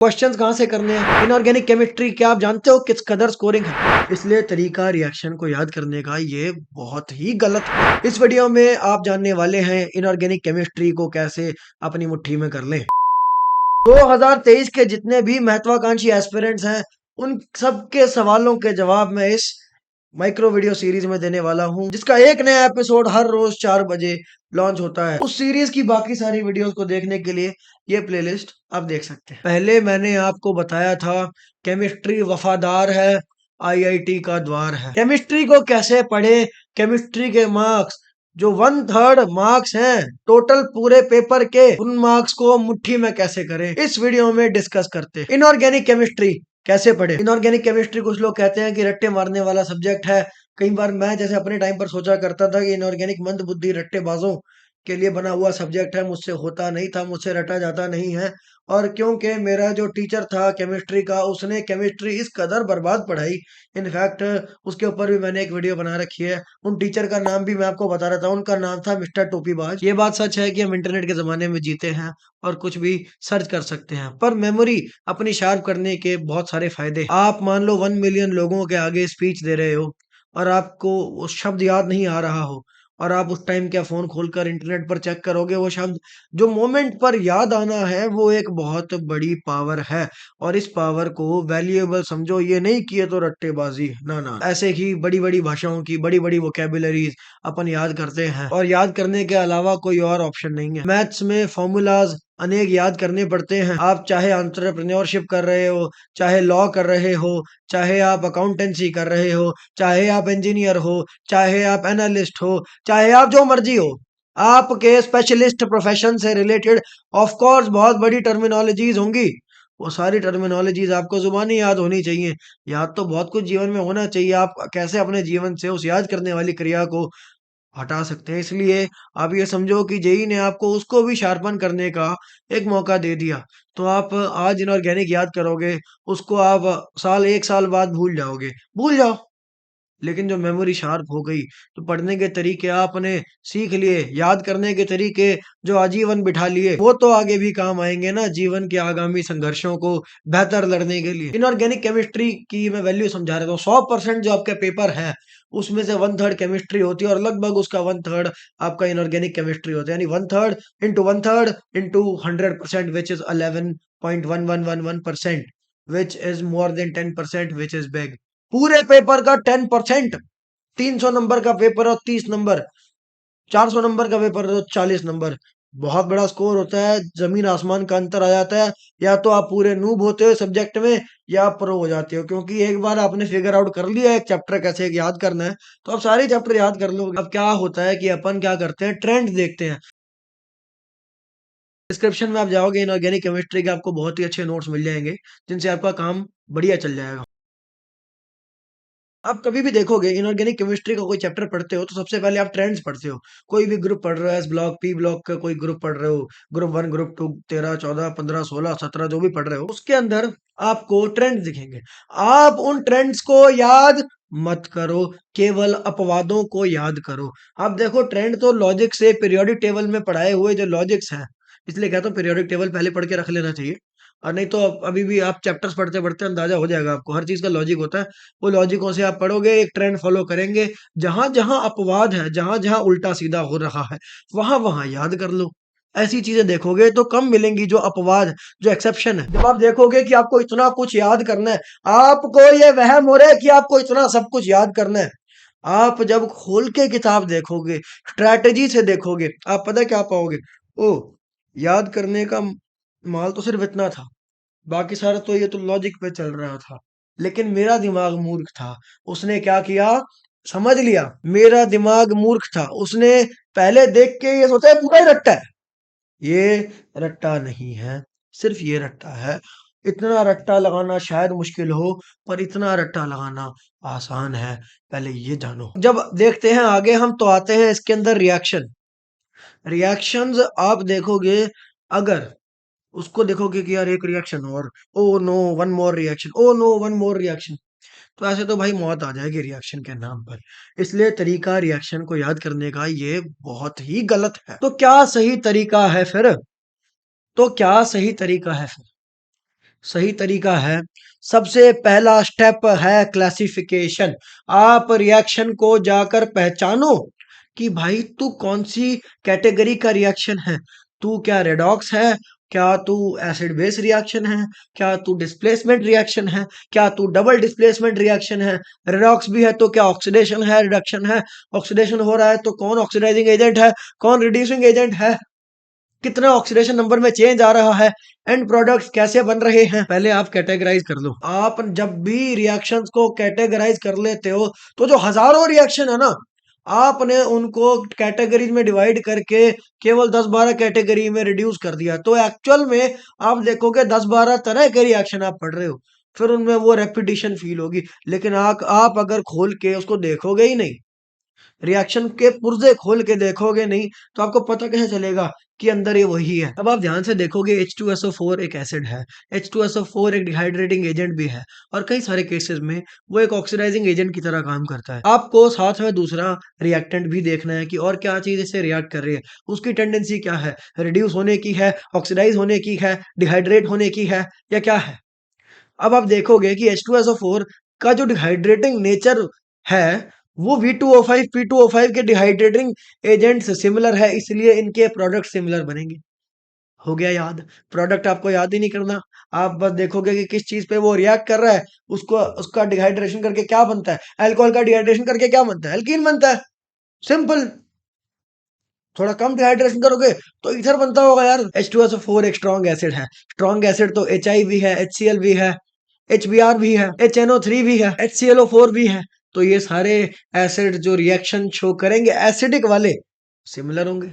Questions कहाँ से करने हैं, इनऑर्गेनिक केमिस्ट्री क्या आप जानते हो किस कदर स्कोरिंग है, इसलिए तरीका रिएक्शन को याद करने का ये बहुत ही गलत है। इस वीडियो में आप जानने वाले हैं इनऑर्गेनिक केमिस्ट्री को कैसे अपनी मुट्ठी में कर लें। 2023 के जितने भी महत्वाकांक्षी एस्पिरेंट्स हैं उन सबके सवालों के जवाब मैं इस माइक्रो वीडियो सीरीज में देने वाला हूं, जिसका एक नया एपिसोड हर रोज 4 बजे लॉन्च होता है। उस सीरीज की बाकी सारी वीडियोस को देखने के लिए ये प्लेलिस्ट आप देख सकते हैं। पहले मैंने आपको बताया था केमिस्ट्री वफादार है, आईआईटी का द्वार है। केमिस्ट्री को कैसे पढ़े, केमिस्ट्री के मार्क्स जो 1/3 मार्क्स हैं टोटल पूरे पेपर के, उन मार्क्स को मुट्ठी में कैसे करें, इस वीडियो में डिस्कस करते हैं। इनऑर्गेनिक केमिस्ट्री कैसे पढ़े। इनऑर्गेनिक केमिस्ट्री कुछ लोग कहते हैं कि रट्टे मारने वाला सब्जेक्ट है। कई बार मैं जैसे अपने टाइम पर सोचा करता था कि इनऑर्गेनिक मंद बुद्धि रट्टेबाजों के लिए बना हुआ सब्जेक्ट है, मुझसे होता नहीं था, मुझसे रटा जाता नहीं है। और क्योंकि मेरा जो टीचर था केमिस्ट्री का, उसने केमिस्ट्री इस कदर बर्बाद पढ़ाई, इनफैक्ट उसके ऊपर भी मैंने एक वीडियो बना रखी है। उन टीचर का नाम भी मैं आपको बता रहा था, उनका नाम था मिस्टर टोपीबाज। ये बात सच है कि हम इंटरनेट के जमाने में जीते हैं और कुछ भी सर्च कर सकते हैं, पर मेमोरी अपनी शार्प करने के बहुत सारे फायदे। आप मान लो 1 मिलियन लोगों के आगे स्पीच दे रहे हो और आपको वो शब्द याद नहीं आ रहा हो, और आप उस टाइम क्या फोन खोलकर इंटरनेट पर चेक करोगे, वो शब्द जो मोमेंट पर याद आना है वो एक बहुत बड़ी पावर है। और इस पावर को वैल्यूएबल समझो, ये नहीं कि ये तो रट्टेबाजी, ना ना। ऐसे ही बड़ी बड़ी भाषाओं की बड़ी बड़ी वोकेबुलरीज अपन याद करते हैं, और याद करने के अलावा कोई और ऑप्शन नहीं है। मैथ्स में फॉर्मूलाज अनेक याद करने पड़ते हैं। आप चाहे एंटरप्रेन्योरशिप कर रहे हो, चाहे लॉ कर रहे हो, चाहे आप अकाउंटेंसी कर रहे हो, चाहे आप इंजीनियर हो, चाहे आप एनालिस्ट हो, चाहे आप जो मर्जी हो, आपके स्पेशलिस्ट प्रोफेशन से रिलेटेड ऑफ कोर्स बहुत बड़ी टर्मिनोलॉजीज होंगी। वो सारी टर्मिनोलॉजीज आपको जुबानी याद होनी चाहिए। याद तो बहुत कुछ जीवन में होना चाहिए। आप कैसे अपने जीवन से उस याद करने वाली क्रिया को हटा सकते हैं। इसलिए आप ये समझो कि जेई ने आपको उसको भी शार्पन करने का एक मौका दे दिया। तो आप आज इनऑर्गेनिक याद करोगे, उसको आप साल 1 साल बाद भूल जाओगे, भूल जाओ। लेकिन जो मेमोरी शार्प हो गई, तो पढ़ने के तरीके आपने सीख लिए, याद करने के तरीके जो आजीवन बिठा लिए, वो तो आगे भी काम आएंगे ना, जीवन के आगामी संघर्षों को बेहतर लड़ने के लिए। इनऑर्गेनिक केमिस्ट्री की मैं वैल्यू समझा रहा था। 100% जो आपका पेपर है उसमें से 1/3 केमिस्ट्री होती है, और लगभग उसका 1/3 आपका इनऑर्गेनिक केमिस्ट्री होता है, यानी 1/3 into 100%, which is 11.1111%, which is more than 10%, which is big. पूरे पेपर का 10%। 300 नंबर का पेपर और 30 नंबर, 400 नंबर का पेपर और 40 नंबर, बहुत बड़ा स्कोर होता है। जमीन आसमान का अंतर आ जाता है। या तो आप पूरे नूब होते हो सब्जेक्ट में, या आप प्रो हो जाते हो, क्योंकि एक बार आपने फिगर आउट कर लिया एक चैप्टर कैसे याद करना है, तो आप सारे चैप्टर याद कर लोगे। अब क्या होता है कि अपन क्या करते हैं, ट्रेंड देखते हैं। डिस्क्रिप्शन में आप जाओगे इनऑर्गेनिक केमिस्ट्री के, आपको बहुत ही अच्छे नोट्स मिल जाएंगे, जिनसे आपका काम बढ़िया चल जाएगा। आप कभी भी देखोगे इनऑर्गेनिक केमिस्ट्री का कोई चैप्टर पढ़ते हो तो सबसे पहले आप ट्रेंड्स पढ़ते हो। कोई भी ग्रुप पढ़ रहा है, एस ब्लॉक, पी ब्लॉक का कोई ग्रुप पढ़ रहे हो, ग्रुप 1, ग्रुप 2, 13, 14, 15, 16, 17 जो भी पढ़ रहे हो, उसके अंदर आपको ट्रेंड्स दिखेंगे। आप उन ट्रेंड्स को याद मत करो, केवल अपवादों को याद करो। आप देखो ट्रेंड तो लॉजिक से पीरियोडिक टेबल में पढ़ाए हुए जो लॉजिक्स हैं, इसलिए कहता हूँ पीरियोडिक टेबल पहले पढ़ के रख लेना चाहिए। और नहीं तो अभी भी आप चैप्टर्स पढ़ते पढ़ते अंदाजा हो जाएगा आपको, हर चीज का लॉजिक होता है। वो लॉजिकों से आप पढ़ोगे, एक ट्रेंड फॉलो करेंगे। जहां जहां अपवाद है, जहां जहां उल्टा सीधा हो रहा है, वहां वहां याद कर लो। ऐसी चीजें देखोगे तो कम मिलेंगी जो अपवाद, जो एक्सेप्शन है। जब आप देखोगे कि आपको इतना कुछ याद करना है, आपको ये वहम हो रहा है कि आपको इतना सब कुछ याद करना है, आप जब खोल के किताब देखोगे, स्ट्रैटेजी से देखोगे, आप पता क्या पाओगे, ओ याद करने का माल तो सिर्फ इतना था, बाकी सारा तो ये तो लॉजिक पे चल रहा था। लेकिन मेरा दिमाग मूर्ख था, उसने क्या किया, समझ लिया। मेरा दिमाग मूर्ख था, उसने पहले देख के ये सोचा ये पूरा ही रट्टा है। ये रट्टा नहीं है, सिर्फ ये रट्टा है। इतना रट्टा लगाना शायद मुश्किल हो, पर इतना रट्टा लगाना आसान है, पहले ये जानो। जब देखते हैं आगे हम, तो आते हैं इसके अंदर रिएक्शन। रिएक्शंस आप देखोगे, अगर उसको देखोगे कि यार एक रिएक्शन और, oh no one more reaction, oh no one more reaction, तो ऐसे तो भाई मौत आ जाएगी रिएक्शन के नाम पर। इसलिए तरीका रिएक्शन को याद करने का ये बहुत ही गलत है। तो क्या सही तरीका है फिर, तो क्या सही तरीका है फिर? सही तरीका है। सबसे पहला स्टेप है क्लासिफिकेशन। आप रिएक्शन को जाकर पहचानो कि भाई तू कौन सी कैटेगरी का रिएक्शन है। तू क्या रेडॉक्स है, क्या तू एसिड बेस रिएक्शन है, क्या तू डिस्प्लेसमेंट रिएक्शन है, क्या तू डबल डिस्प्लेसमेंट रिएक्शन है। रेडॉक्स भी है तो क्या ऑक्सीडेशन है, रिडक्शन है। ऑक्सीडेशन हो रहा है तो कौन ऑक्सीडाइजिंग एजेंट है, कौन रिड्यूसिंग एजेंट है, कितना ऑक्सीडेशन नंबर में चेंज आ रहा है, एंड प्रोडक्ट्स कैसे बन रहे हैं। पहले आप कैटेगराइज कर लो। आप जब भी रिएक्शंस को कैटेगराइज कर लेते हो तो जो हजारों रिएक्शन है ना, आपने उनको कैटेगरीज में डिवाइड करके केवल 10-12 कैटेगरी में रिड्यूस कर दिया, तो एक्चुअल में आप देखोगे 10-12 तरह के रिएक्शन आप पढ़ रहे हो। फिर उनमें वो रेपिटेशन फील होगी, लेकिन आप अगर खोल के उसको देखोगे ही नहीं, रिएक्शन के पुर्जे खोल के देखोगे नहीं, तो आपको पता कैसे चलेगा कि अंदर ये वही है। अब आप ध्यान से देखोगे H2SO4 एक एसिड है, H2SO4 एक डिहाइड्रेटिंग एजेंट भी है, और कई सारे केसेस में वो एक ऑक्सीडाइजिंग एजेंट की तरह काम करता है। आपको साथ में दूसरा रिएक्टेंट भी देखना है कि और क्या चीज इससे रिएक्ट कर रही है, उसकी टेंडेंसी क्या है, रिड्यूस होने की है, ऑक्सीडाइज होने की है, डिहाइड्रेट होने की है, या क्या है। अब आप देखोगे कि H2SO4 का जो डिहाइड्रेटिंग नेचर है वो V2O5 P2O5 के डिहाइड्रेटिंग एजेंट से सिमिलर है, इसलिए इनके प्रोडक्ट सिमिलर बनेंगे। हो गया याद। प्रोडक्ट आपको याद ही नहीं करना, आप बस देखोगे कि किस चीज पे वो रिएक्ट कर रहा है, उसको उसका डिहाइड्रेशन करके क्या बनता है। अल्कोहल का डिहाइड्रेशन करके क्या बनता है, एल्कीन बनता है। सिंपल। थोड़ा कम डिहाइड्रेशन करोगे तो ईथर बनता होगा यार। H2SO4 एक स्ट्रॉन्ग एसिड है। स्ट्रॉन्ग एसिड तो HI भी है, HCl भी है, HBr भी है, HNO3 भी है, HClO4 भी है। तो ये सारे एसिड जो रिएक्शन शो करेंगे एसिडिक वाले, सिमिलर होंगे।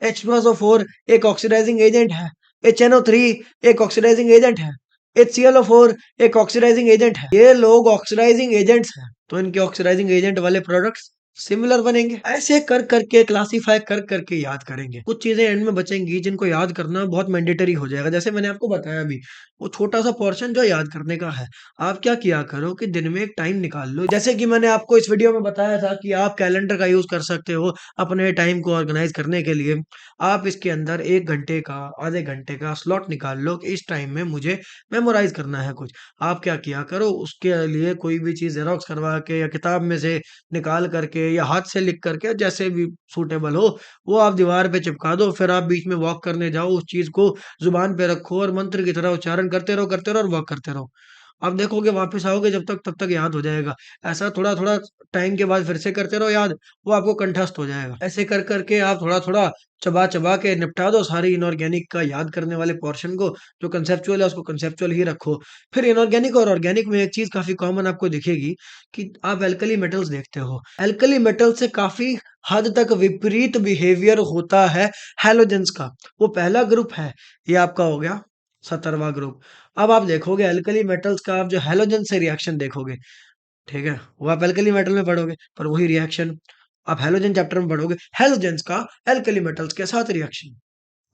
H2SO4 एक ऑक्सीडाइजिंग एजेंट है, HNO3 एक ऑक्सीडाइजिंग एजेंट है, HClO4 एक ऑक्सीडाइजिंग एजेंट है। ये लोग ऑक्सीडाइजिंग एजेंट्स हैं, तो इनके ऑक्सीडाइजिंग एजेंट वाले प्रोडक्ट्स सिमिलर बनेंगे। ऐसे कर करके क्लासिफाई कर करके याद करेंगे। कुछ चीजें एंड में बचेंगी जिनको याद करना बहुत मैंडेटरी हो जाएगा, जैसे मैंने आपको बताया अभी, वो छोटा सा पोर्शन जो याद करने का है। आप क्या किया करो कि दिन में एक टाइम निकाल लो, जैसे कि मैंने आपको इस वीडियो में बताया था कि आप कैलेंडर का यूज कर सकते हो अपने टाइम को ऑर्गेनाइज करने के लिए। आप इसके अंदर 1 घंटे का, आधे घंटे का स्लॉट निकाल लो कि इस टाइम में मुझे मेमोराइज करना है कुछ। आप क्या किया करो, उसके लिए कोई भी चीज जेरोक्स करवा के या किताब में से निकाल करके या हाथ से लिख करके, जैसे भी सूटेबल हो, वो आप दीवार पे चिपका दो। फिर आप बीच में वॉक करने जाओ, उस चीज को जुबान पे रखो और मंत्र की तरह उच्चारण करते रहो और वॉक करते रहो। आप देखोगे वापस आओगे जब तक, तब तक याद हो जाएगा। ऐसा थोड़ा थोड़ा टाइम के बाद फिर से करते रहो याद, वो आपको कंठस्थ हो जाएगा। ऐसे कर करके आप थोड़ा थोड़ा चबा चबा के निपटा दो सारी इनऑर्गेनिक का याद करने वाले पोर्शन को। जो कंसेप्चुअल है उसको कंसेप्चुअल ही रखो। फिर इनऑर्गेनिक और ऑर्गेनिक में एक चीज काफी कॉमन आपको दिखेगी कि आप एल्कली मेटल्स देखते हो। एल्कली मेटल से काफी हद तक विपरीत बिहेवियर होता है हैलोजेंस का। वो पहला ग्रुप है, ये आपका हो गया 17वां ग्रुप। अब आप देखोगे एल्कली मेटल्स का, आप जो हैलोजन से रिएक्शन देखोगे, ठीक है, वो आप एल्कली मेटल में पढ़ोगे, पर वही रिएक्शन आप हैलोजन चैप्टर में पढ़ोगे, हैलोजेंस का एल्कली मेटल्स के साथ रिएक्शन,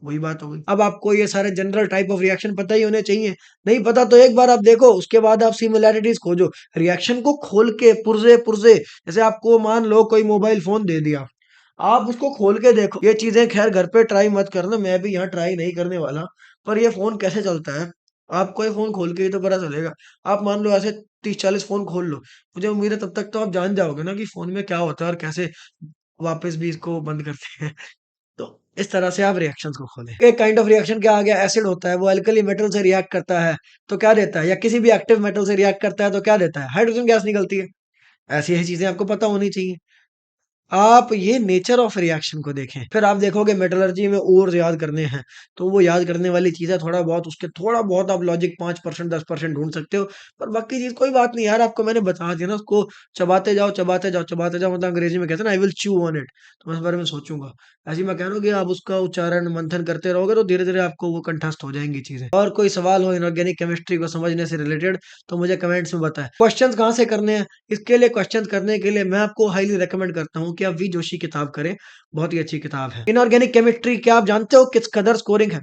वही बात हो गई। अब आपको ये सारे जनरल टाइप ऑफ रिएक्शन पता ही होने चाहिए। नहीं पता तो एक बार आप देखो, उसके बाद आप सिमिलैरिटीज खोजो। रिएक्शन को खोल के पुर्जे पुर्जे, जैसे आपको मान लो कोई मोबाइल फोन दे दिया, आप उसको खोल के देखो। ये चीजें खैर घर पे ट्राई मत करना, मैं भी यहाँ ट्राई नहीं करने वाला। पर ये फोन कैसे चलता है, आपको ये फोन खोल के ही तो पता चलेगा। आप मान लो ऐसे 30-40 फोन खोल लो, मुझे उम्मीद है तब तक तो आप जान जाओगे ना कि फोन में क्या होता है और कैसे वापस भी इसको बंद करते हैं। तो इस तरह से आप रिएक्शंस को खोलें। एक काइंड ऑफ रिएक्शन क्या आ गया, एसिड होता है, वो अल्कली मेटल से रिएक्ट करता है तो क्या देता है, या किसी भी एक्टिव मेटल से रिएक्ट करता है तो क्या देता है, हाइड्रोजन गैस निकलती है। ऐसी ऐसी चीजें आपको पता होनी चाहिए। आप ये नेचर ऑफ रिएक्शन को देखें। फिर आप देखोगे मेटलर्जी में ओर्स याद करने हैं, तो वो याद करने वाली चीज़ है। थोड़ा बहुत उसके, थोड़ा बहुत आप लॉजिक 5% 10% ढूँढ सकते हो, पर बाकी चीज़ कोई बात नहीं यार, आपको मैंने बता दिया ना, उसको चबाते जाओ, चबाते जाओ, चबाते जाओ, मतलब अंग्रेजी में कहते हैं ना, I will chew on it. तो मैं इस बारे में सोचूँगा। ऐसे ही मैं कह रहा हूँ कि आप उसका उच्चारण मंथन करते रहोगे तो धीरे-धीरे आपको वो कंठस्थ हो जाएँगी चीज़ें। और कोई सवाल हो इनऑर्गेनिक केमिस्ट्री को समझने से रिलेटेड तो मुझे कमेंट्स में बताएँ। क्वेश्चंस कहाँ से करने हैं? इसके लिए क्वेश्चन करने के लिए मैं आपको हाईली रिकमेंड करता हूँ कि आप वी जोशी किताब करें, बहुत ही अच्छी किताब है। इनऑर्गेनिक केमिस्ट्री क्या आप जानते हो किस कदर स्कोरिंग है?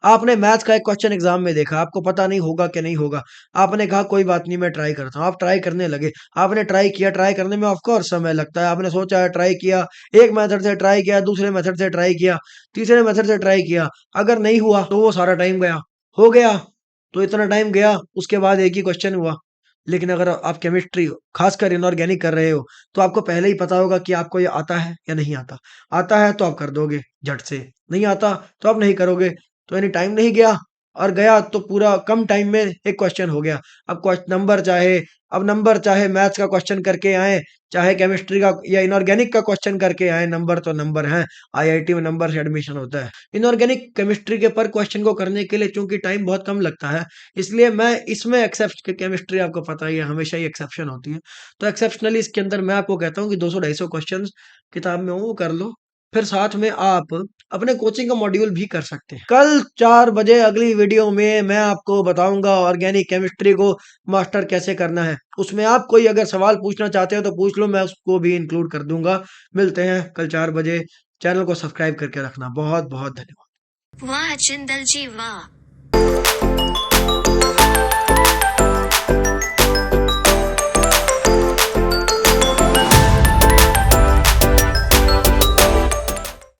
आपने मैथ्स का एक क्वेश्चन एग्जाम में देखा, आपको पता नहीं होगा कि नहीं होगा, आपने कहा कोई बात नहीं मैं ट्राई करता हूँ, आप ट्राई करने लगे, आपने ट्राई किया, ट्राई करने में ऑफ कोर्स समय लगता है, आपने सोचा ट्राई किया, एक मेथड से ट्राई किया, दूसरे मेथड से ट्राई किया, तीसरे मेथड से ट्राई किया, अगर नहीं हुआ तो वो सारा टाइम गया, हो गया, तो इतना टाइम गया, उसके बाद एक ही क्वेश्चन हुआ। लेकिन अगर आप केमिस्ट्री खासकर इनऑर्गेनिक कर रहे हो, तो आपको पहले ही पता होगा कि आपको ये आता है या नहीं आता। आता है तो आप कर दोगे झट से, नहीं आता तो आप नहीं करोगे। तो यानी टाइम नहीं गया, और गया तो पूरा कम टाइम में एक क्वेश्चन हो गया। अब नंबर चाहे मैथ्स का क्वेश्चन करके आए, चाहे केमिस्ट्री का या इनऑर्गेनिक का क्वेश्चन करके आए, नंबर तो नंबर हैं। आईआईटी में नंबर से एडमिशन होता है। इनऑर्गेनिक केमिस्ट्री के पर क्वेश्चन को करने के लिए चूंकि टाइम बहुत कम लगता है, इसलिए मैं इसमें एक्सेप्ट केमिस्ट्री आपको पता ही है, हमेशा ही एक्सेप्शन होती है। तो एक्सेप्शनली इसके अंदर मैं आपको कहता हूँ कि 200-250 क्वेश्चन किताब में वो कर लो, फिर साथ में आप अपने कोचिंग का मॉड्यूल भी कर सकते हैं। कल 4 बजे अगली वीडियो में मैं आपको बताऊंगा ऑर्गेनिक केमिस्ट्री को मास्टर कैसे करना है। उसमें आप कोई अगर सवाल पूछना चाहते हो तो पूछ लो, मैं उसको भी इंक्लूड कर दूंगा। मिलते हैं कल 4 बजे। चैनल को सब्सक्राइब करके रखना। बहुत बहुत धन्यवाद। वाह जिंदल जी वाह।